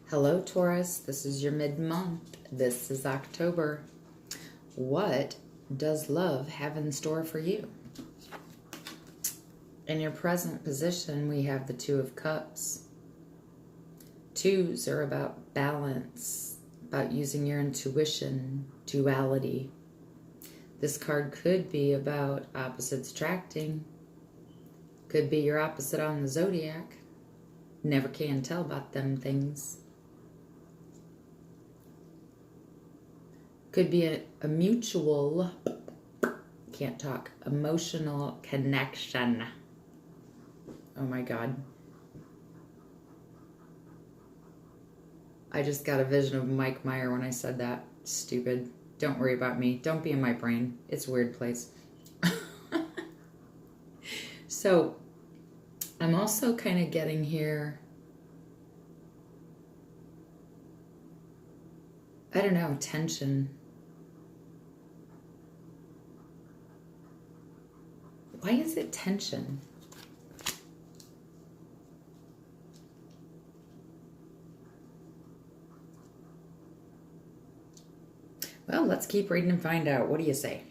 Hello, Taurus. This is your mid-month. This is October. What does love have in store for you? In your present position, we have the Two of Cups. Twos are about balance, about using your intuition, duality. This card could be about opposites attracting. Could be your opposite on the zodiac. Never can tell about them things. Could be a mutual, can't talk, emotional connection. Oh my God. I just got a vision of Mike Meyer when I said that. Stupid. Don't worry about me. Don't be in my brain. It's a weird place. So, I'm also kind of getting here, I don't know, tension. Why is it tension? Well, let's keep reading and find out. What do you say?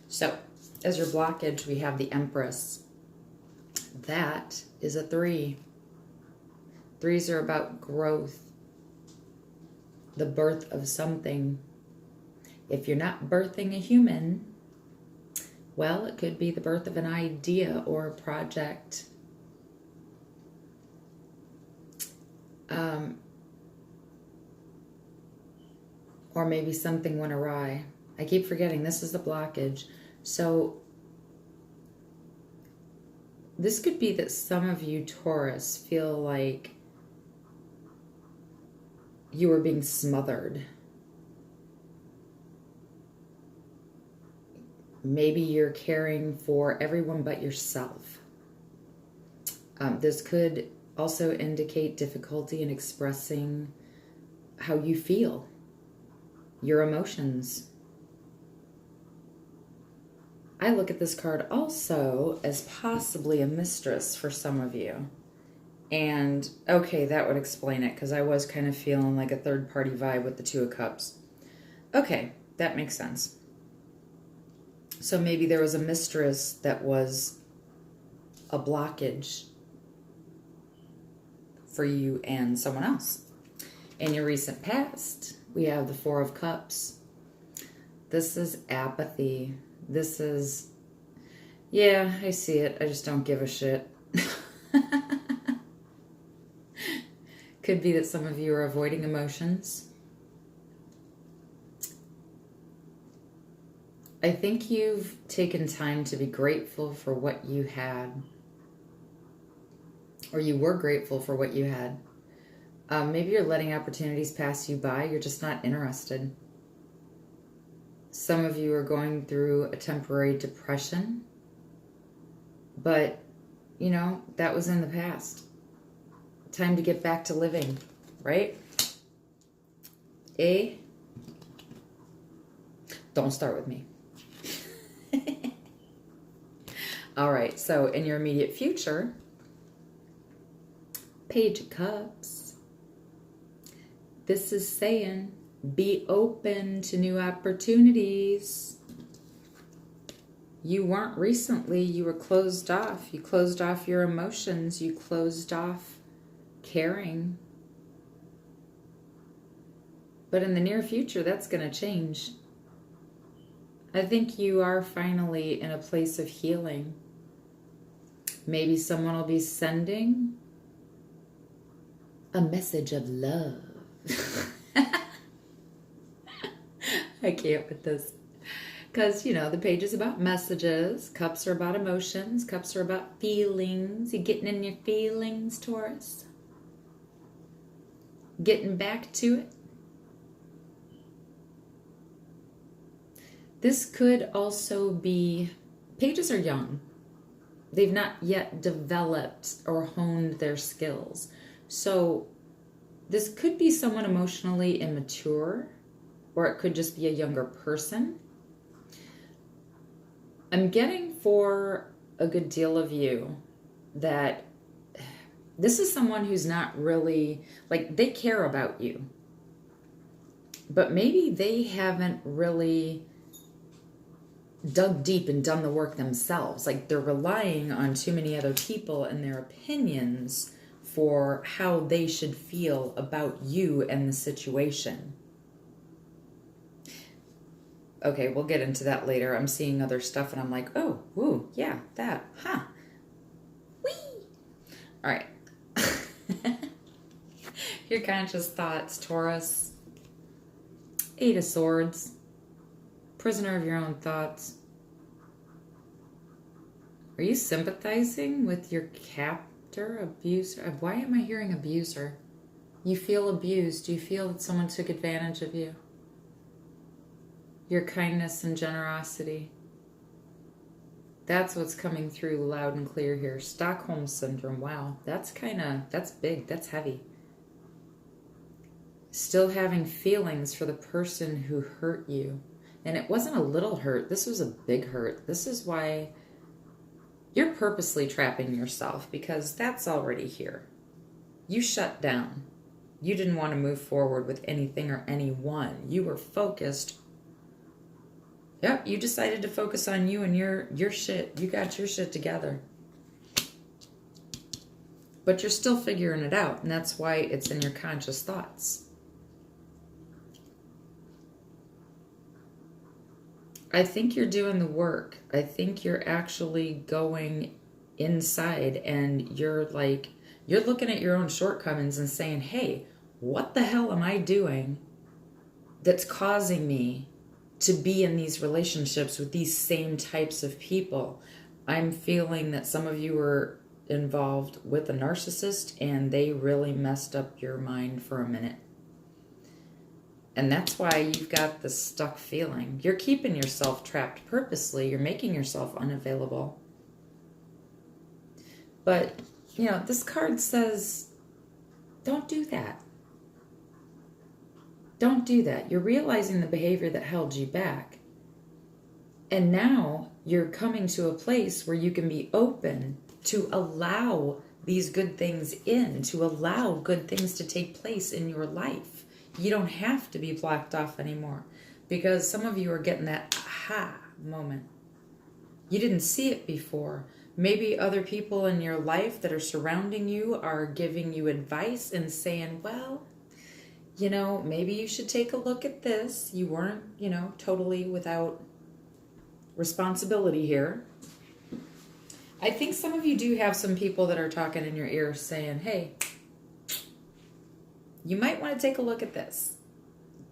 So, as your blockage, we have the Empress. That is a 3. 3s are about growth, the birth of something. If you're not birthing a human, well, it could be the birth of an idea or a project. Or maybe something went awry. I keep forgetting this is the blockage. So this could be that some of you, Taurus, feel like you are being smothered. Maybe you're caring for everyone but yourself. This could also indicate difficulty in expressing how you feel, your emotions. I look at this card also as possibly a mistress for some of you. And, okay, that would explain it, because I was kind of feeling like a third-party vibe with the Two of Cups. Okay, that makes sense. So maybe there was a mistress that was a blockage for you and someone else. In your recent past, we have the Four of Cups. This is apathy. This is, yeah, I see it. I just don't give a shit. Could be that some of you are avoiding emotions. I think you've taken time to be grateful for what you had. Or you were grateful for what you had. Maybe you're letting opportunities pass you by. You're just not interested. Some of you are going through a temporary depression. But, you know, that was in the past. Time to get back to living, right? Don't start with me. All right, so in your immediate future, Page of Cups. This is saying, be open to new opportunities. You weren't recently, you were closed off. You closed off your emotions. You closed off caring. But in the near future, that's going to change. I think you are finally in a place of healing. Maybe someone will be sending a message of love. I can't with this. Because, you know, the page is about messages. Cups are about emotions. Cups are about feelings. You getting in your feelings, Taurus? Getting back to it. This could also be, pages are young. They've not yet developed or honed their skills. So this could be someone emotionally immature, or it could just be a younger person. I'm getting for a good deal of you that This is someone who's not really, like, they care about you. But maybe they haven't really dug deep and done the work themselves. Like, they're relying on too many other people and their opinions for how they should feel about you and the situation. Okay, we'll get into that later. I'm seeing other stuff and I'm like, oh, ooh, yeah, that, huh. Whee! All right. Your conscious thoughts, Taurus. 8 of Swords. Prisoner of your own thoughts. Are you sympathizing with your captor, abuser? Why am I hearing abuser? You feel abused. Do you feel that someone took advantage of you? Your kindness and generosity. That's what's coming through loud and clear here. Stockholm Syndrome. Wow. That's big. That's heavy. Still having feelings for the person who hurt you. And it wasn't a little hurt. This was a big hurt. This is why you're purposely trapping yourself, because that's already here. You shut down. You didn't want to move forward with anything or anyone. You were focused. Yep, you decided to focus on you and your shit. You got your shit together. But you're still figuring it out, and that's why it's in your conscious thoughts. I think you're doing the work. I think you're actually going inside and you're looking at your own shortcomings and saying, hey, what the hell am I doing that's causing me to be in these relationships with these same types of people? I'm feeling that some of you were involved with a narcissist and they really messed up your mind for a minute. And that's why you've got this stuck feeling. You're keeping yourself trapped purposely. You're making yourself unavailable. But, you know, this card says, don't do that. Don't do that. You're realizing the behavior that held you back. And now you're coming to a place where you can be open to allow these good things in, to allow good things to take place in your life. You don't have to be blocked off anymore, because some of you are getting that aha moment. You didn't see it before. Maybe other people in your life that are surrounding you are giving you advice and saying, well, you know, maybe you should take a look at this. You weren't, you know, totally without responsibility here. I think some of you do have some people that are talking in your ear saying, hey, you might want to take a look at this.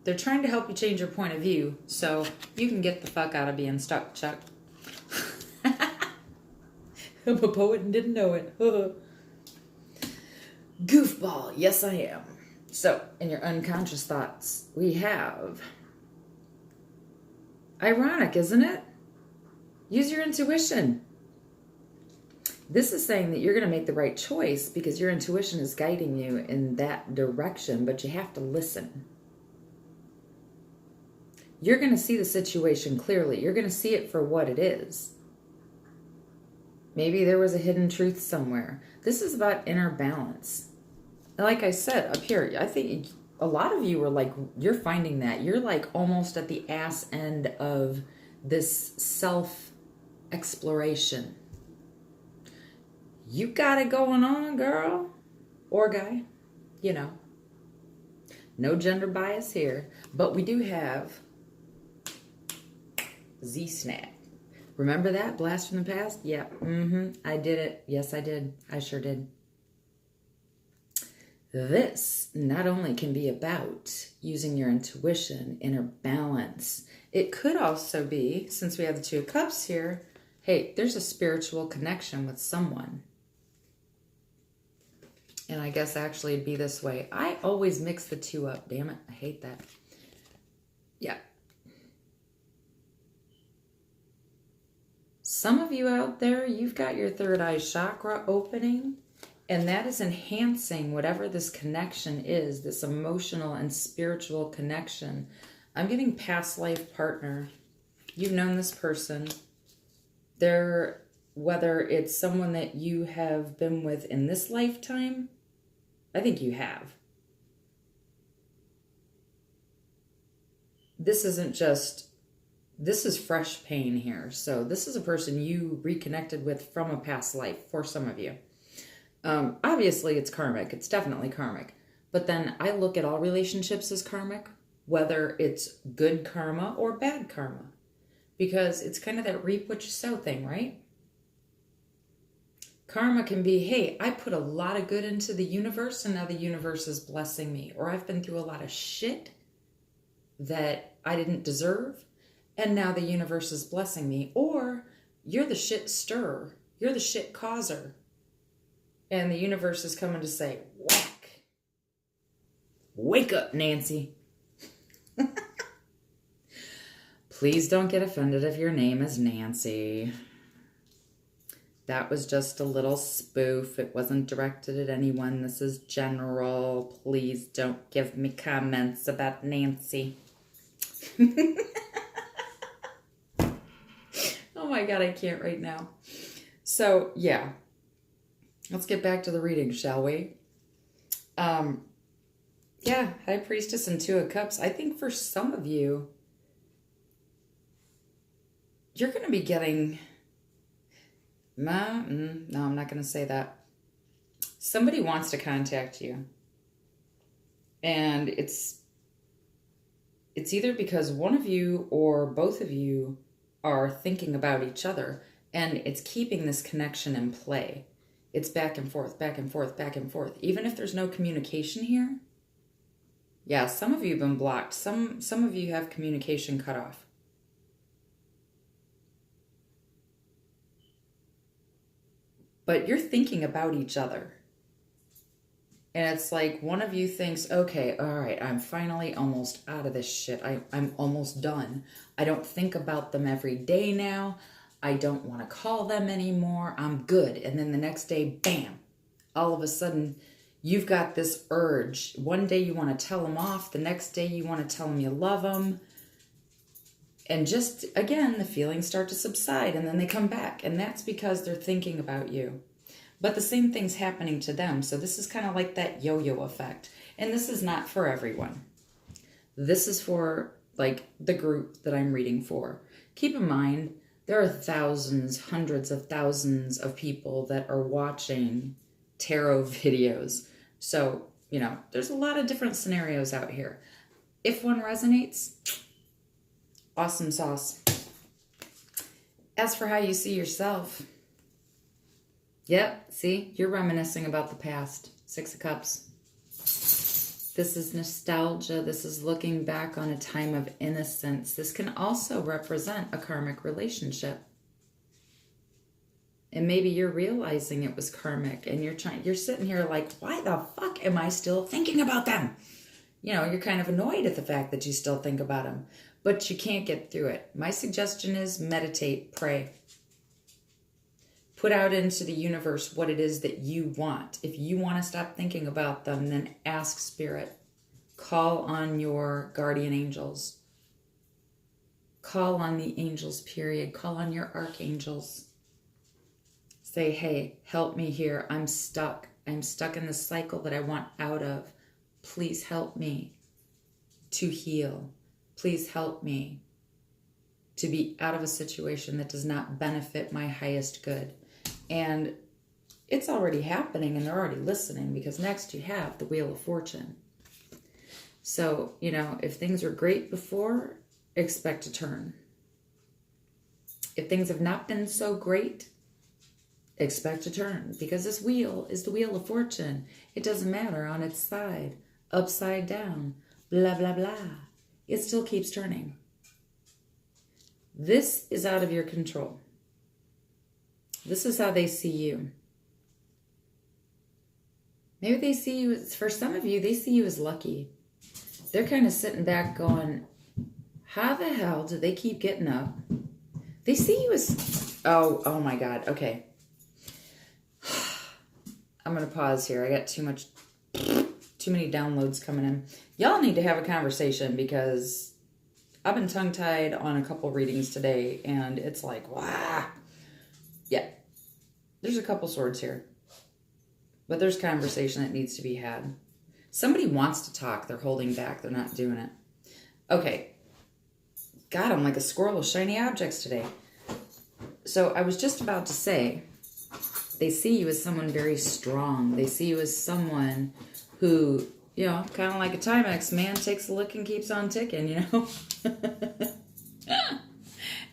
They're trying to help you change your point of view so you can get the fuck out of being stuck, Chuck. I'm a poet and didn't know it. Goofball, yes I am. So, in your unconscious thoughts, we have... Ironic, isn't it? Use your intuition. This is saying that you're going to make the right choice because your intuition is guiding you in that direction, but you have to listen. You're going to see the situation clearly. You're going to see it for what it is. Maybe there was a hidden truth somewhere. This is about inner balance. Like I said up here, I think a lot of you are like, you're finding that. You're like almost at the ass end of this self-exploration. You got it going on, girl. Or guy. You know. No gender bias here. But we do have Z-Snap. Remember that? Blast from the past? Yeah. I did it. Yes, I did. I sure did. This not only can be about using your intuition, inner balance. It could also be, since we have the Two of Cups here, hey, there's a spiritual connection with someone. And I guess actually it'd be this way. I always mix the two up. Damn it. I hate that. Yeah. Some of you out there, you've got your third eye chakra opening. And that is enhancing whatever this connection is. This emotional and spiritual connection. I'm getting past life partner. You've known this person. They're whether it's someone that you have been with in this lifetime, I think you have. This isn't just, this is fresh pain here. So this is a person you reconnected with from a past life for some of you. Obviously, it's karmic. It's definitely karmic. But then I look at all relationships as karmic, whether it's good karma or bad karma. Because it's kind of that reap what you sow thing, right? Karma can be, hey, I put a lot of good into the universe and now the universe is blessing me. Or I've been through a lot of shit that I didn't deserve and now the universe is blessing me. Or you're the shit stirrer. You're the shit causer. And the universe is coming to say, whack. Wake up, Nancy. Please don't get offended if your name is Nancy. That was just a little spoof. It wasn't directed at anyone. This is general. Please don't give me comments about Nancy. Oh my God, I can't right now. So, yeah. Let's get back to the reading, shall we? Yeah, High Priestess and Two of Cups. I think for some of you, you're going to be getting... No, I'm not going to say that. Somebody wants to contact you. And it's either because one of you or both of you are thinking about each other. And it's keeping this connection in play. It's back and forth, back and forth, back and forth. Even if there's no communication here. Yeah, some of you have been blocked. Some of you have communication cut off. But you're thinking about each other. And it's like one of you thinks, okay, all right, I'm finally almost out of this shit. I'm almost done. I don't think about them every day now. I don't want to call them anymore. I'm good. And then the next day, bam, all of a sudden, you've got this urge. One day you want to tell them off. The next day you want to tell them you love them. And just, again, the feelings start to subside and then they come back. And that's because they're thinking about you. But the same thing's happening to them. So this is kind of like that yo-yo effect. And this is not for everyone. This is for, like, the group that I'm reading for. Keep in mind, there are thousands, hundreds of thousands of people that are watching tarot videos. So, you know, there's a lot of different scenarios out here. If one resonates, awesome sauce. As for how you see yourself, yep, see, you're reminiscing about the past. Six of Cups. This is nostalgia. This is looking back on a time of innocence. This can also represent a karmic relationship. And maybe you're realizing it was karmic and you're sitting here like, why the fuck am I still thinking about them? You know, you're kind of annoyed at the fact that you still think about them, but you can't get through it. My suggestion is meditate, pray. Put out into the universe what it is that you want. If you want to stop thinking about them, then ask Spirit. Call on your guardian angels. Call on the angels, period. Call on your archangels. Say, hey, help me here. I'm stuck. I'm stuck in this cycle that I want out of. Please help me to heal. Please help me to be out of a situation that does not benefit my highest good. And it's already happening and they're already listening because next you have the Wheel of Fortune. So, you know, if things were great before, expect a turn. If things have not been so great, expect a turn. Because this wheel is the Wheel of Fortune. It doesn't matter on its side, upside down, blah, blah, blah. It still keeps turning. This is out of your control. This is how they see you. Maybe they see you, for some of you, they see you as lucky. They're kind of sitting back going, how the hell do they keep getting up? They see you as, oh my God, okay. I'm going to pause here. I got too many downloads coming in. Y'all need to have a conversation because I've been tongue-tied on a couple readings today and it's like, wow. Yeah, There's a couple swords here. But there's conversation that needs to be had. Somebody wants to talk. They're holding back. They're not doing it. Okay. God, I'm like a squirrel with shiny objects today. So I was just about to say, they see you as someone very strong. They see you as someone who, you know, kind of like a Timex man, takes a lick and keeps on ticking, you know?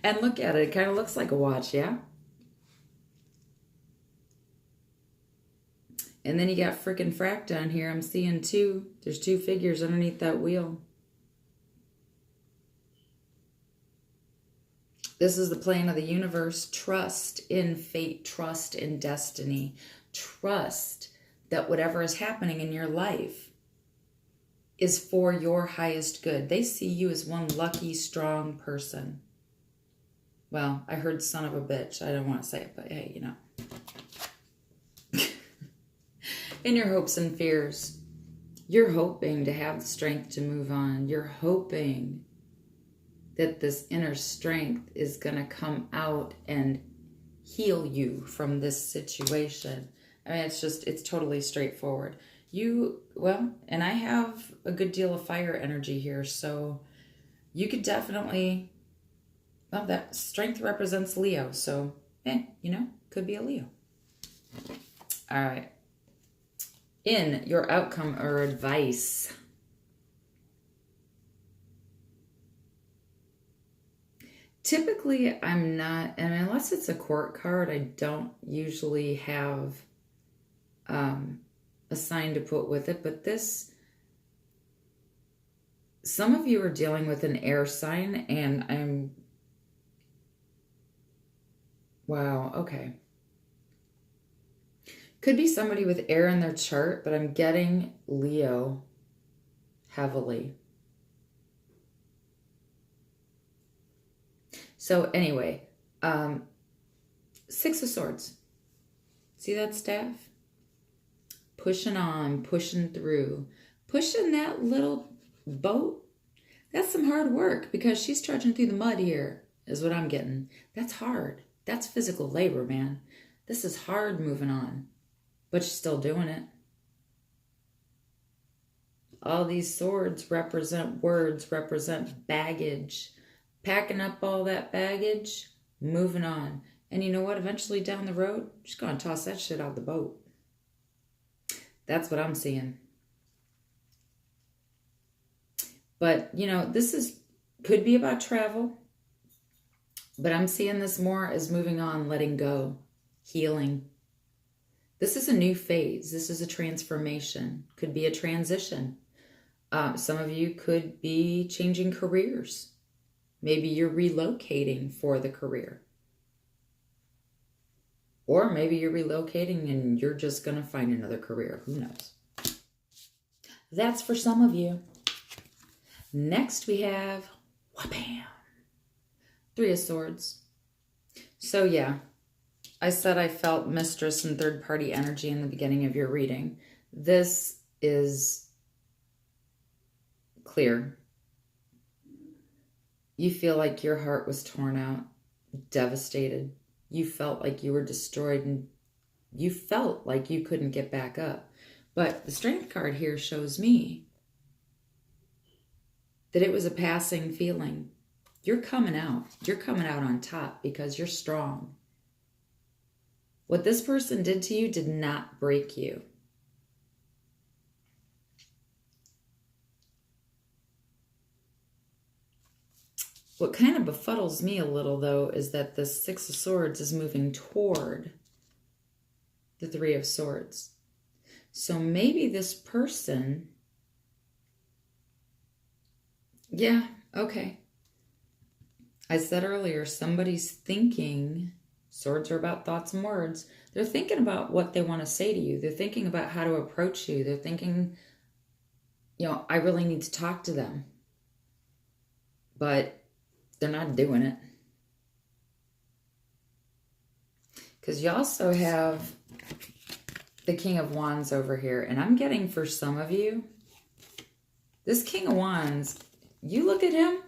And look at it. It kind of looks like a watch, yeah? And then you got freaking frack down here. I'm seeing two. There's two figures underneath that wheel. This is the plane of the universe. Trust in fate. Trust in destiny. Trust that whatever is happening in your life is for your highest good. They see you as one lucky, strong person. Well, I heard son of a bitch. I don't want to say it, but hey, you know. In your hopes and fears, you're hoping to have the strength to move on. You're hoping that this inner strength is going to come out and heal you from this situation. I mean, it's totally straightforward. And I have a good deal of fire energy here, so you could definitely, well, that strength represents Leo, so, you know, could be a Leo. All right. In your outcome or advice, typically I'm not, and unless it's a court card, I don't usually have a sign to put with it. But some of you are dealing with an air sign, and wow, okay. Could be somebody with air in their chart, but I'm getting Leo heavily. So anyway, Six of Swords. See that staff? Pushing on, pushing through. Pushing that little boat. That's some hard work because she's trudging through the mud here, is what I'm getting. That's hard. That's physical labor, man. This is hard moving on. But you're still doing it. All these swords represent words, represent baggage. Packing up all that baggage, moving on. And you know what? Eventually down the road, just going to toss that shit out the boat. That's what I'm seeing. But, you know, could be about travel. But I'm seeing this more as moving on, letting go, healing. This is a new phase. This is a transformation. Could be a transition. Some of you could be changing careers. Maybe you're relocating for the career. Or maybe you're relocating and you're just going to find another career. Who knows? That's for some of you. Next we have, wha-bam, Three of Swords. So yeah. I said I felt mistress and third-party energy in the beginning of your reading. This is clear. You feel like your heart was torn out, devastated. You felt like you were destroyed and you felt like you couldn't get back up. But the Strength card here shows me that it was a passing feeling. You're coming out. You're coming out on top because you're strong. What this person did to you did not break you. What kind of befuddles me a little, though, is that the Six of Swords is moving toward the Three of Swords. So maybe this person... Yeah, okay. I said earlier, somebody's thinking... Swords are about thoughts and words. They're thinking about what they want to say to you. They're thinking about how to approach you. They're thinking, you know, I really need to talk to them. But they're not doing it. Because you also have the King of Wands over here. And I'm getting for some of you, this King of Wands, you look at him.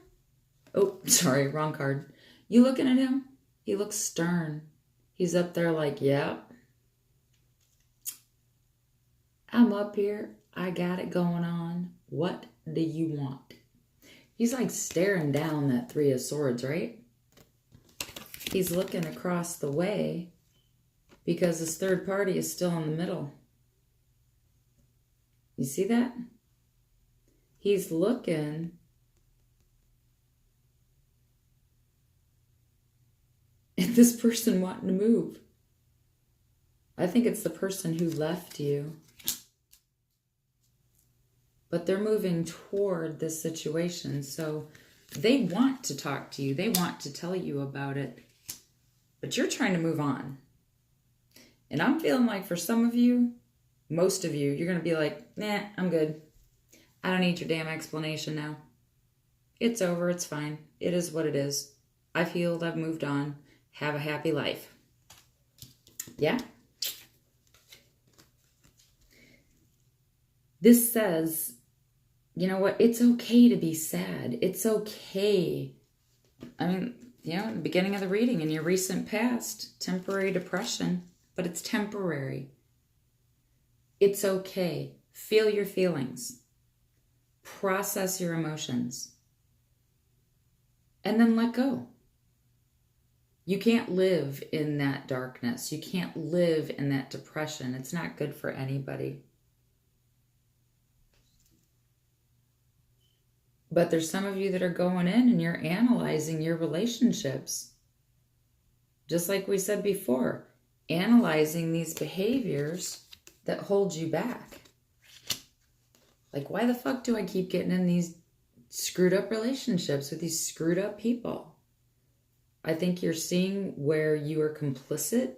Oh, sorry, wrong card. You looking at him? He looks stern. He's up there like, yeah, I'm up here. I got it going on. What do you want? He's like staring down that Three of Swords, right? He's looking across the way because his third party is still in the middle. You see that? He's looking at this person wanting to move. I think it's the person who left you. But they're moving toward this situation. So they want to talk to you. They want to tell you about it. But you're trying to move on. And I'm feeling like for some of you, most of you, you're going to be like, nah, I'm good. I don't need your damn explanation now. It's over. It's fine. It is what it is. I've healed. I've moved on. Have a happy life. Yeah? This says, you know what? It's okay to be sad. It's okay. I mean, you know, at the beginning of the reading, in your recent past, temporary depression, but it's temporary. It's okay. Feel your feelings. Process your emotions. And then let go. You can't live in that darkness. You can't live in that depression. It's not good for anybody. But there's some of you that are going in and you're analyzing your relationships. Just like we said before, analyzing these behaviors that hold you back. Like, why the fuck do I keep getting in these screwed up relationships with these screwed up people? I think you're seeing where you are complicit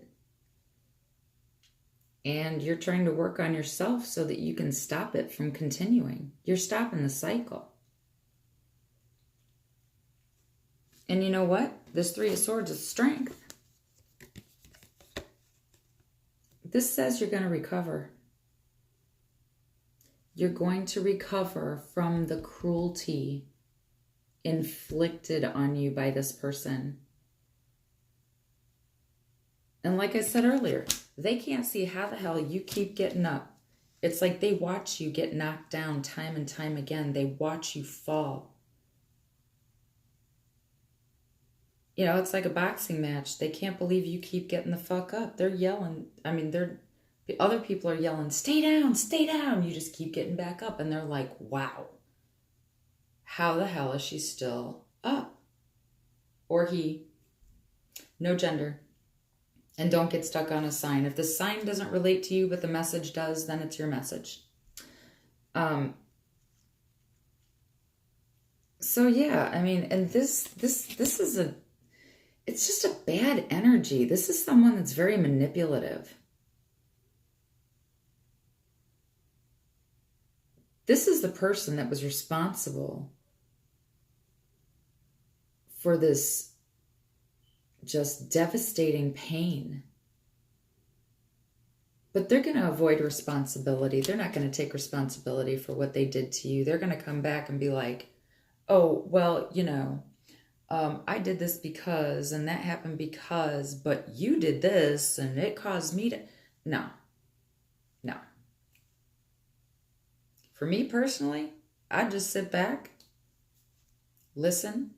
and you're trying to work on yourself so that you can stop it from continuing. You're stopping the cycle. And you know what? This Three of Swords is strength. This says you're going to recover. You're going to recover from the cruelty inflicted on you by this person. And like I said earlier, they can't see how the hell you keep getting up. It's like they watch you get knocked down time and time again. They watch you fall. You know, it's like a boxing match. They can't believe you keep getting the fuck up. They're yelling. I mean, other people are yelling, stay down, stay down. You just keep getting back up. And they're like, wow, how the hell is she still up? Or he, no gender. And don't get stuck on a sign. If the sign doesn't relate to you, but the message does, then it's your message. So yeah, I mean, and this is it's just a bad energy. This is someone that's very manipulative. This is the person that was responsible for this just devastating pain. But they're going to avoid responsibility. They're not going to take responsibility for what they did to you. They're going to come back and be like, oh, well, you know, I did this because, and that happened because, but you did this and it caused me to. No. For me personally, I just sit back, listen.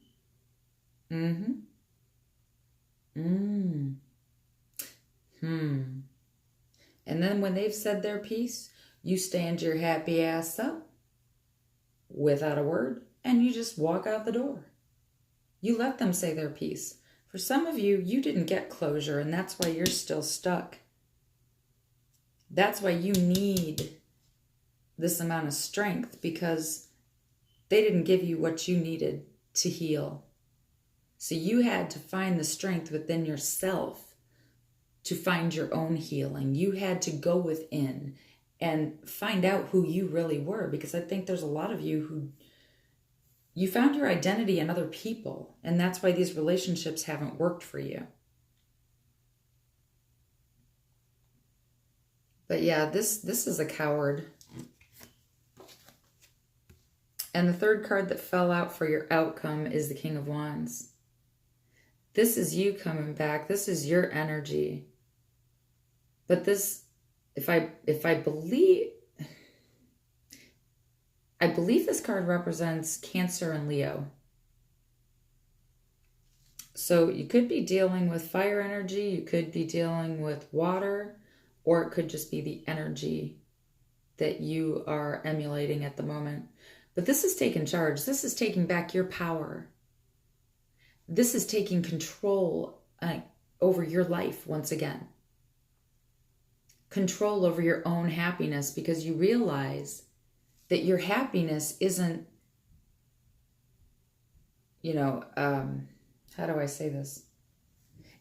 And then when they've said their piece, you stand your happy ass up without a word and you just walk out the door. You let them say their piece. For some of you, you didn't get closure and that's why you're still stuck. That's why you need this amount of strength, because they didn't give you what you needed to heal. So you had to find the strength within yourself to find your own healing. You had to go within and find out who you really were, because I think there's a lot of you who you found your identity in other people, and that's why these relationships haven't worked for you. But yeah, this is a coward. And the third card that fell out for your outcome is the King of Wands. This is you coming back. This is your energy. But this, if I believe, I believe this card represents Cancer and Leo. So you could be dealing with fire energy, you could be dealing with water, or it could just be the energy that you are emulating at the moment. But this is taking charge. This is taking back your power. This is taking control over your life once again. Control over your own happiness, because you realize that your happiness isn't, how do I say this?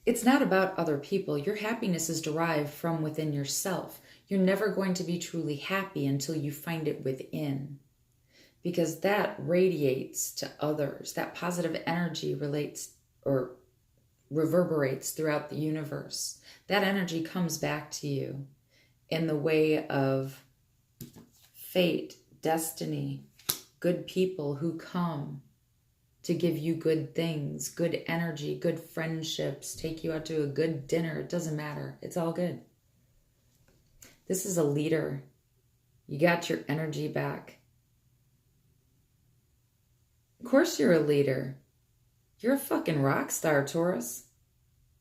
It's not about other people. Your happiness is derived from within yourself. You're never going to be truly happy until you find it within, because that radiates to others. That positive energy relates or reverberates throughout the universe. That energy comes back to you in the way of fate, destiny, good people who come to give you good things, good energy, good friendships, take you out to a good dinner. It doesn't matter. It's all good. This is a leader. You got your energy back. Of course you're a leader. You're a fucking rock star, Taurus.